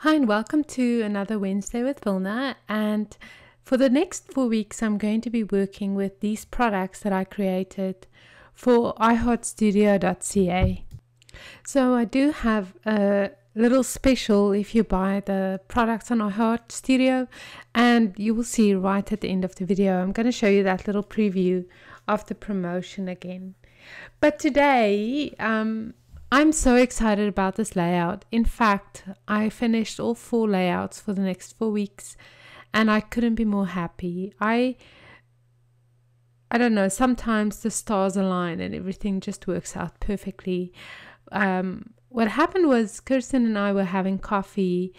Hi and welcome to another Wednesday with Wilna, and for the next 4 weeks I'm going to be working with these products that I created for iheartstudio.ca. So I do have a little special if you buy the products on iHeart Studio, and you will see right at the end of the video I'm going to show you that little preview of the promotion again. But today I'm so excited about this layout. In fact, I finished all 4 layouts for the next 4 weeks and I couldn't be more happy. I don't know, sometimes the stars align and everything just works out perfectly. What happened was Kirsten and I were having coffee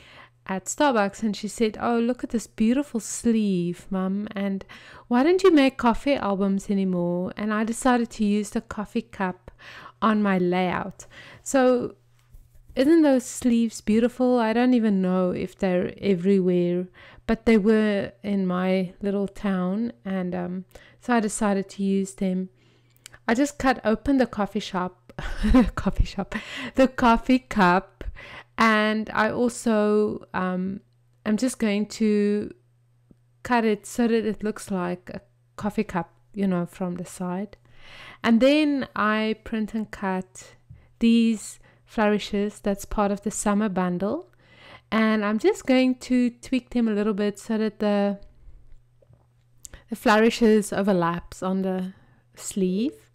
at Starbucks and she said, "Oh, look at this beautiful sleeve, Mum, and why don't you make coffee albums anymore?" And I decided to use the coffee cup on my layout. So isn't those sleeves beautiful? I don't even know if they're everywhere, but they were in my little town, and so I decided to use them. I just cut open the coffee cup, and I also I'm just going to cut it so that it looks like a coffee cup, you know, from the side. And then I print and cut these flourishes that's part of the summer bundle, and I'm just going to tweak them a little bit so that the flourishes overlaps on the sleeve.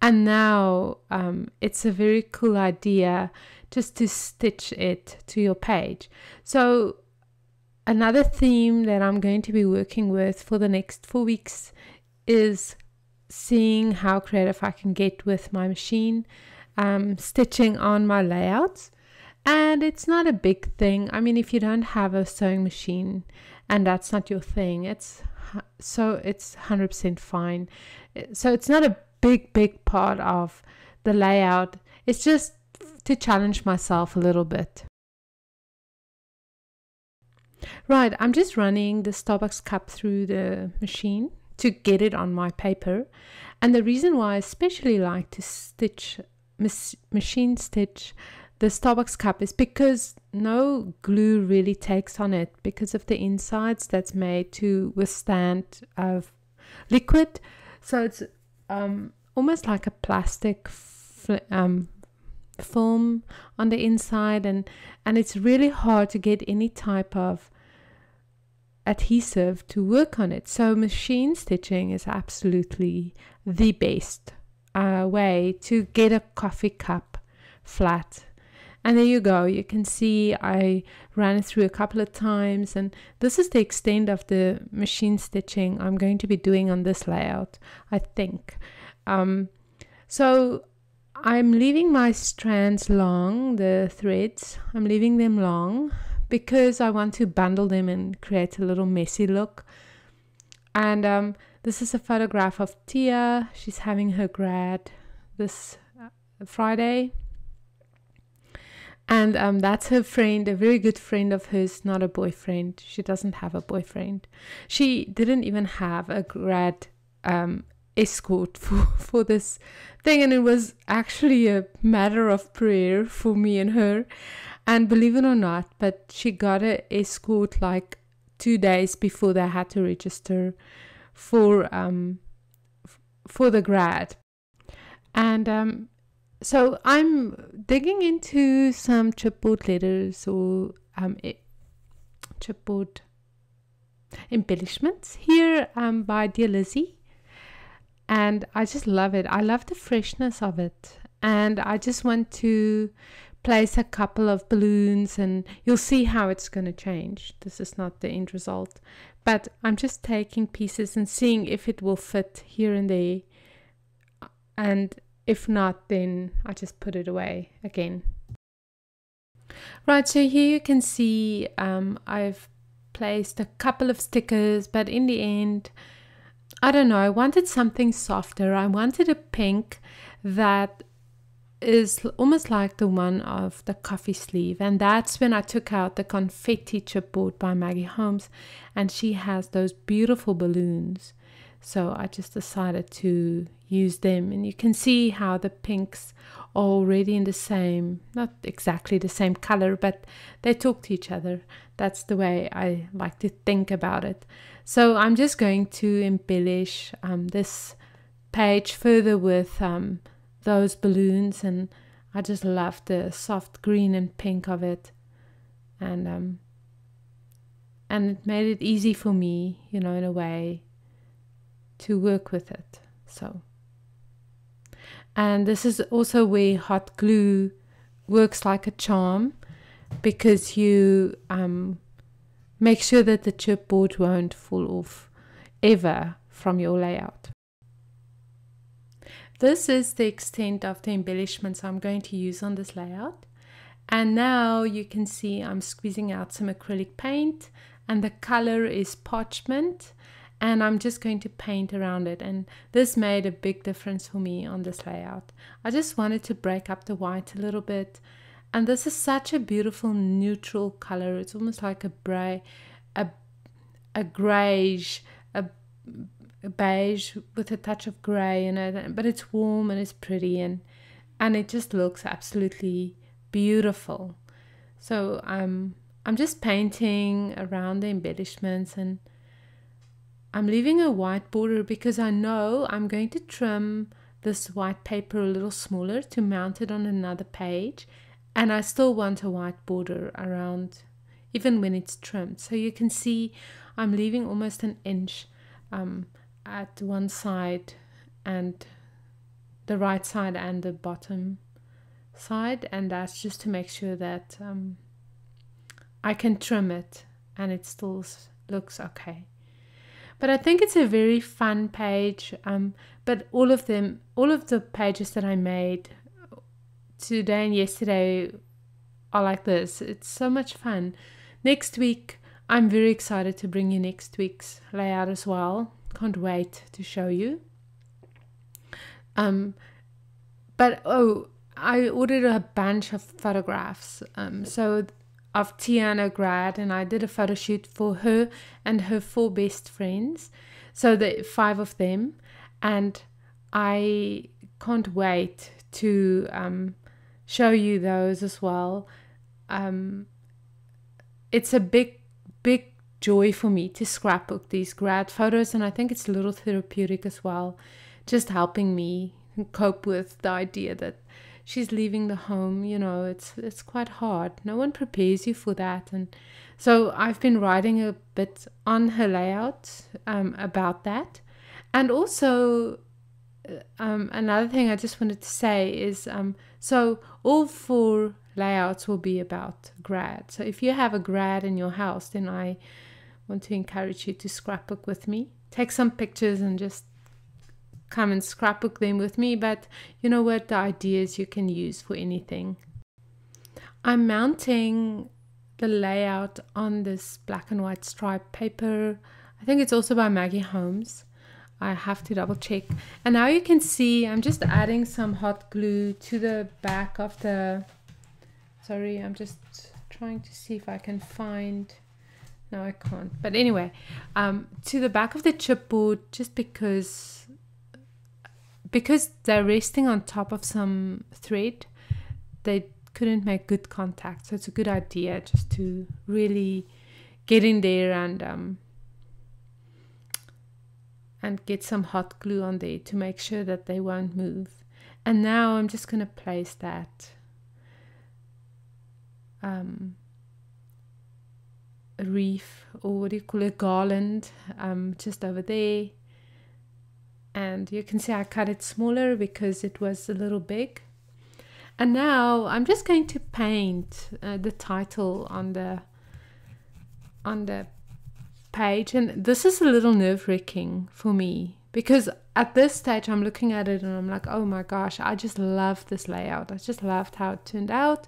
And now it's a very cool idea just to stitch it to your page. So another theme that I'm going to be working with for the next 4 weeks is seeing how creative I can get with my machine stitching on my layouts. And it's not a big thing. I mean, if you don't have a sewing machine and that's not your thing, it's 100% fine. So it's not a big part of the layout. It's just to challenge myself a little bit. Right, I'm just running the Starbucks cup through the machine to get it on my paper. And the reason why I especially like to stitch machine stitch the Starbucks cup is because no glue really takes on it because of the insides that's made to withstand liquid. So it's almost like a plastic film on the inside, and it's really hard to get any type of adhesive to work on it. So machine stitching is absolutely the best way to get a coffee cup flat. And there you go, you can see I ran it through a couple of times, and this is the extent of the machine stitching I'm going to be doing on this layout, I think. So I'm leaving my strands long, the threads, I'm leaving them long because I want to bundle them and create a little messy look. And this is a photograph of Tia. She's having her grad this Friday. And that's her friend, a very good friend of hers, not a boyfriend. She doesn't have a boyfriend. She didn't even have a grad escort for this thing, and it was actually a matter of prayer for me and her. And believe it or not, but she got an escort like 2 days before they had to register for the grad. And so I'm digging into some chipboard letters or chipboard embellishments here by Dear Lizzie. And I just love it. I love the freshness of it. And I just want to place a couple of balloons, and you'll see how it's going to change. This is not the end result. But I'm just taking pieces and seeing if it will fit here and there. And if not, then I just put it away again. Right, so here you can see I've placed a couple of stickers, but in the end, I don't know, I wanted something softer. I wanted a pink that is almost like the one of the coffee sleeve, and that's when I took out the confetti chipboard by Maggie Holmes, and she has those beautiful balloons. So I just decided to use them. And you can see how the pinks are already in the same, not exactly the same color, but they talk to each other. That's the way I like to think about it. So I'm just going to embellish this page further with those balloons, and I just love the soft green and pink of it, and it made it easy for me, in a way, to work with it. So, and this is also where hot glue works like a charm, because you make sure that the chipboard won't fall off ever from your layout. This is the extent of the embellishments I'm going to use on this layout. And now you can see I'm squeezing out some acrylic paint, and the color is parchment, and I'm just going to paint around it. And this made a big difference for me on this layout. I just wanted to break up the white a little bit, and this is such a beautiful neutral color. It's almost like a grayish, a beige with a touch of gray in it, but it's warm and it's pretty, and it just looks absolutely beautiful. So I'm just painting around the embellishments, and I'm leaving a white border because I know I'm going to trim this white paper a little smaller to mount it on another page, and I still want a white border around even when it's trimmed. So you can see I'm leaving almost an inch at one side, and the right side and the bottom side, and that's just to make sure that I can trim it and it still looks okay. But I think it's a very fun page, but all of the pages that I made today and yesterday are like this. It's so much fun. Next week I'm very excited to bring you next week's layout as well. Can't wait to show you. But I ordered a bunch of photographs so of Tiana Grad, and I did a photo shoot for her and her 4 best friends, so the 5 of them, and I can't wait to show you those as well. It's a big joy for me to scrapbook these grad photos, and I think it's a little therapeutic as well, just helping me cope with the idea that she's leaving the home. It's quite hard. No one prepares you for that. And so I've been writing a bit on her layout about that. And also another thing I just wanted to say is so all 4 layouts will be about grad. So if you have a grad in your house, then I want to encourage you to scrapbook with me. Take some pictures and just come and scrapbook them with me. But you know what, the ideas you can use for anything. I'm mounting the layout on this black and white striped paper. I think it's also by Maggie Holmes. I have to double check. And now you can see I'm just adding some hot glue to the back of the, sorry, I'm just trying to see if I can find, no I can't, but anyway, to the back of the chipboard, just because they're resting on top of some thread, they couldn't make good contact. So it's a good idea just to really get in there and get some hot glue on there to make sure that they won't move. And now I'm just going to place that wreath, or what do you call it, garland, just over there. And you can see I cut it smaller because it was a little big. And now I'm just going to paint the title on the page. And this is a little nerve-wracking for me, because at this stage I'm looking at it and I'm like, oh my gosh, I just love this layout. I just loved how it turned out.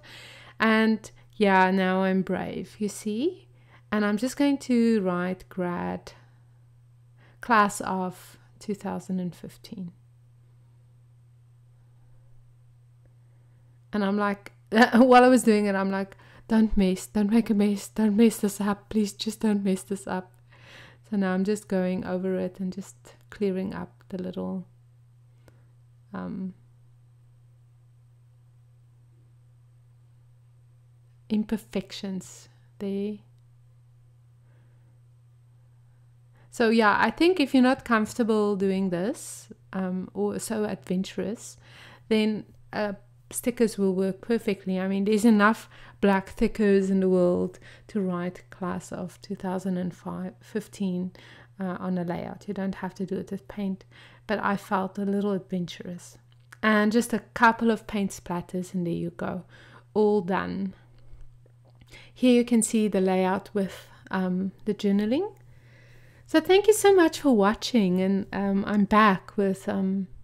And yeah, now I'm brave, you see. And I'm just going to write grad, class of 2015. And I'm like, while I was doing it, I'm like, don't make a mess, don't mess this up, please just don't mess this up. So now I'm just going over it and just clearing up the little imperfections there. So yeah, I think if you're not comfortable doing this or so adventurous, then stickers will work perfectly. I mean, there's enough black stickers in the world to write class of 2015 on a layout. You don't have to do it with paint, but I felt a little adventurous. And just a couple of paint splatters and there you go, all done. Here you can see the layout with the journaling. So thank you so much for watching, and I'm back with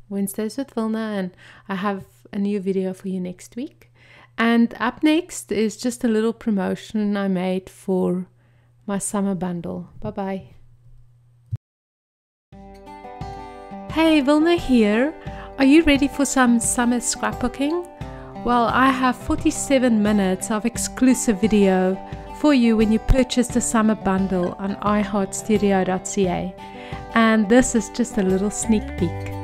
Wednesdays with Wilna, and I have a new video for you next week. And up next is just a little promotion I made for my summer bundle. Bye bye. Hey, Wilna here. Are you ready for some summer scrapbooking? Well, I have 47 minutes of exclusive video for you when you purchase the summer bundle on iheartstudio.ca, and this is just a little sneak peek.